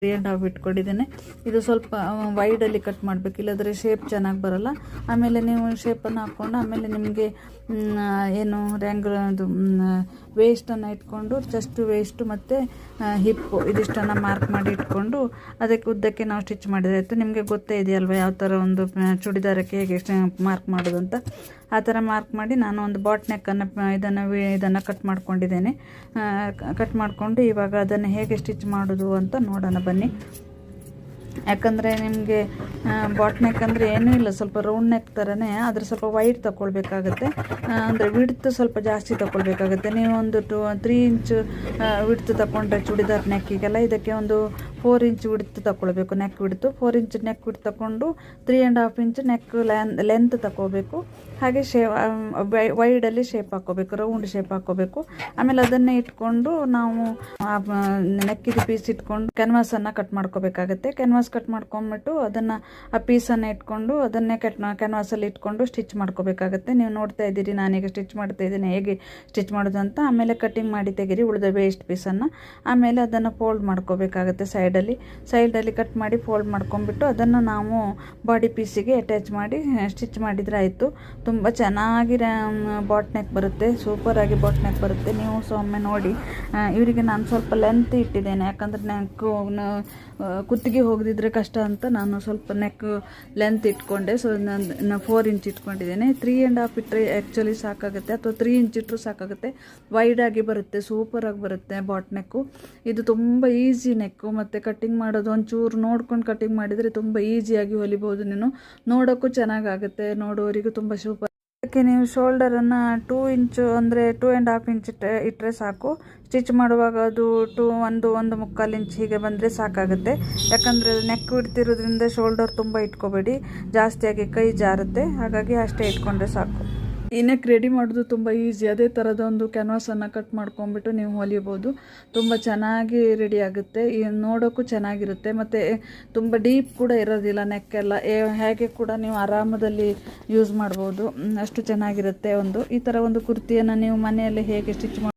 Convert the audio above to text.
3.5 ಇಟ್ಕೊಂಡಿದ್ದೇನೆ. ಇದು ಸ್ವಲ್ಪ ವೈಡಲ್ಲಿ ಕಟ್ ಮಾಡಬೇಕು, ಇಲ್ಲದ್ರೆ ಶೇಪ್ ಚೆನ್ನಾಗಿ ಬರಲ್ಲ. ಆಮೇಲೆ ನೀವು ಶೇಪನ್ನು ಹಾಕ್ಕೊಂಡು ಆಮೇಲೆ ನಿಮಗೆ ಏನು ಅದು ವೇಸ್ಟನ್ನು ಇಟ್ಕೊಂಡು ಚೆಸ್ಟ್ ವೇಸ್ಟು ಮತ್ತು ಹಿಪ್ಪು ಇದಿಷ್ಟನ್ನು ಮಾರ್ಕ್ ಮಾಡಿ ಇಟ್ಕೊಂಡು ಅದಕ್ಕೆ ಉದ್ದಕ್ಕೆ ನಾವು ಸ್ಟಿಚ್ ಮಾಡಿದ್ರೆ ಆಯಿತು. ನಿಮಗೆ ಗೊತ್ತೇ ಇದೆಯಲ್ವ ಯಾವ ಥರ ಒಂದು ಚೂಡಿದಾರಕ್ಕೆ ಹೇಗೆ ಮಾರ್ಕ್ ಮಾಡೋದು ಅಂತ. ಆ ಥರ ಮಾರ್ಕ್ ಮಾಡಿ ನಾನು ಒಂದು ಬಾಟ್ ನೆಕ್ಕನ್ನು ಇದನ್ನು ಕಟ್ ಮಾಡ್ಕೊಂಡಿದ್ದೇನೆ. ಕಟ್ ಮಾಡಿಕೊಂಡು ಇವಾಗ ಅದನ್ನು ಹೇಗೆ ಸ್ಟಿಚ್ ಮಾಡೋದು ಅಂತ ನೋಡೋಣ ಬನ್ನಿ. ಯಾಕಂದರೆ ನಿಮಗೆ ಬಾಟ್ ನೆಕ್ ಅಂದರೆ ಏನೂ ಇಲ್ಲ, ಸ್ವಲ್ಪ ರೌಂಡ್ ನೆಕ್ ಥರನೇ, ಆದರೆ ಸ್ವಲ್ಪ ವೈಟ್ ತಗೊಳ್ಬೇಕಾಗತ್ತೆ. ಅಂದರೆ ವಿಡ್ತ್ ಸ್ವಲ್ಪ ಜಾಸ್ತಿ ತಗೊಳ್ಬೇಕಾಗತ್ತೆ. ನೀವು ಒಂದು 3 ಇಂಚ್ ವಿಡ್ತ್ ತಗೊಂಡ್ರೆ ಚೂಡಿದಾರ್ ನೆಕ್ಕಿಗೆಲ್ಲ ಇದಕ್ಕೆ ಒಂದು 4 ಇಂಚ್ ವಿಡ್ತ್ ತಗೊಳ್ಬೇಕು. Neck width 4 inch neck width ತಗೊಂಡು 3.5 ಇಂಚ್ ನೆಕ್ ಲೆಂತ್ ತಗೋಬೇಕು. ಹಾಗೆ ವೈಡಲ್ಲಿ ಶೇಪ್ ಹಾಕ್ಕೋಬೇಕು, ರೌಂಡ್ ಶೇಪ್ ಹಾಕ್ಕೋಬೇಕು. ಆಮೇಲೆ ಅದನ್ನೇ ಇಟ್ಕೊಂಡು ನಾವು ನೆಕ್ಕಿದ ಪೀಸ್ ಇಟ್ಕೊಂಡು ಕ್ಯಾನ್ವಾಸನ್ನು ಕಟ್ ಮಾಡ್ಕೋಬೇಕಾಗತ್ತೆ. ಕ್ಯಾನ್ವಾಸ್ ಕಟ್ ಮಾಡ್ಕೊಂಡ್ಬಿಟ್ಟು ಅದನ್ನು ಆ ಪೀಸನ್ನು ಇಟ್ಕೊಂಡು ಅದನ್ನೇ ಕ್ಯಾನ್ವಾಸಲ್ಲಿ ಇಟ್ಕೊಂಡು ಸ್ಟಿಚ್ ಮಾಡ್ಕೋಬೇಕಾಗತ್ತೆ. ನೀವು ನೋಡ್ತಾ ಇದ್ದೀರಿ ನಾನೀಗ ಸ್ಟಿಚ್ ಮಾಡ್ತಾ ಇದ್ದೀನಿ ಹೇಗೆ ಸ್ಟಿಚ್ ಮಾಡೋದು ಅಂತ. ಆಮೇಲೆ ಕಟಿಂಗ್ ಮಾಡಿ ತೆಗೀರಿ ಉಳಿದ ವೇಸ್ಟ್ ಪೀಸನ್ನು. ಆಮೇಲೆ ಅದನ್ನು ಫೋಲ್ಡ್ ಮಾಡ್ಕೋಬೇಕಾಗತ್ತೆ. ಸೈಡಲ್ಲಿ ಕಟ್ ಮಾಡಿ ಫೋಲ್ಡ್ ಮಾಡ್ಕೊಂಡ್ಬಿಟ್ಟು ಅದನ್ನು ನಾವು ಬಾಡಿ ಪೀಸಿಗೆ ಅಟ್ಯಾಚ್ ಮಾಡಿ ಸ್ಟಿಚ್ ಮಾಡಿದರೆ ಆಯಿತು. ತುಂಬ ಚೆನ್ನಾಗಿ ಬಾಟ್ ನೆಕ್ ಬರುತ್ತೆ, ಸೂಪರಾಗಿ ಬಾಟ್ ನೆಕ್ ಬರುತ್ತೆ. ನೀವು ಒಮ್ಮೆ ನೋಡಿ. ಇವರಿಗೆ ನಾನು ಸ್ವಲ್ಪ ಲೆಂತ್ ಇಟ್ಟಿದ್ದೇನೆ, ಯಾಕಂದರೆ ನೆಕ್ ಕುತ್ತಿಗೆ ಹೋಗದಿದ್ರೆ ಕಷ್ಟ ಅಂತ ನಾನು ಸ್ವಲ್ಪ ನೆಕ್ ಲೆಂತ್ ಇಟ್ಕೊಂಡೆ. ಸೊ ನಾನು 4 ಇಂಚ್ ಇಟ್ಕೊಂಡಿದ್ದೇನೆ. 3.5 ಇಟ್ಟರೆ ಆ್ಯಕ್ಚುಲಿ ಸಾಕಾಗುತ್ತೆ, ಅಥವಾ 3 ಇಂಚ್ ಇಟ್ಟರು ಸಾಕಾಗುತ್ತೆ. ವೈಡಾಗಿ ಬರುತ್ತೆ, ಸೂಪರಾಗಿ ಬರುತ್ತೆ ಬಾಟ್ ನೆಕ್ಕು. ಇದು ತುಂಬ ಈಸಿ ನೆಕ್ಕು, ಮತ್ತು ಕಟ್ಟಿಂಗ್ ಮಾಡೋದು ಒಂಚೂರು ನೋಡ್ಕೊಂಡು ಕಟ್ಟಿಂಗ್ ಮಾಡಿದರೆ ತುಂಬ ಈಸಿಯಾಗಿ ಹೊಲಿಬೋದು. ನೀನು ನೋಡೋಕ್ಕೂ ಚೆನ್ನಾಗಾಗುತ್ತೆ, ನೋಡೋರಿಗೂ ತುಂಬ ಸೂಪರ್. ಅದಕ್ಕೆ ನೀವು ಶೋಲ್ಡರನ್ನು 2 ಇಂಚು ಅಂದರೆ 2.5 ಇಂಚ್ ಇಟ್ಟರೆ ಸಾಕು. ಸ್ಟಿಚ್ ಮಾಡುವಾಗ ಅದು 1.25 ಇಂಚ್ ಹೀಗೆ ಬಂದರೆ ಸಾಕಾಗುತ್ತೆ. ಯಾಕಂದರೆ ನೆಕ್ ಇಡ್ತಿರೋದ್ರಿಂದ ಶೋಲ್ಡರ್ ತುಂಬ ಇಟ್ಕೋಬೇಡಿ, ಜಾಸ್ತಿಯಾಗಿ ಕೈ ಜಾರುತ್ತೆ. ಹಾಗಾಗಿ ಅಷ್ಟೇ ಇಟ್ಕೊಂಡ್ರೆ ಸಾಕು. ಈ ನೆಕ್ ರೆಡಿ ಮಾಡೋದು ತುಂಬ ಈಸಿ. ಅದೇ ಥರದ ಒಂದು ಕ್ಯಾನ್ವಾಸನ್ನು ಕಟ್ ಮಾಡ್ಕೊಂಡ್ಬಿಟ್ಟು ನೀವು ಹೊಲಿಬೋದು. ತುಂಬ ಚೆನ್ನಾಗಿ ರೆಡಿ ಆಗುತ್ತೆ, ನೋಡೋಕ್ಕೂ ಚೆನ್ನಾಗಿರುತ್ತೆ, ಮತ್ತು ತುಂಬ ಡೀಪ್ ಕೂಡ ಇರೋದಿಲ್ಲ ನೆಕ್ಕೆಲ್ಲ. ಹೇಗೆ ಕೂಡ ನೀವು ಆರಾಮದಲ್ಲಿ ಯೂಸ್ ಮಾಡ್ಬೋದು, ಅಷ್ಟು ಚೆನ್ನಾಗಿರುತ್ತೆ. ಈ ಥರ ಒಂದು ಕುರ್ತಿಯನ್ನು ನೀವು ಮನೆಯಲ್ಲಿ ಹೇಗೆ ಸ್ಟಿಚ್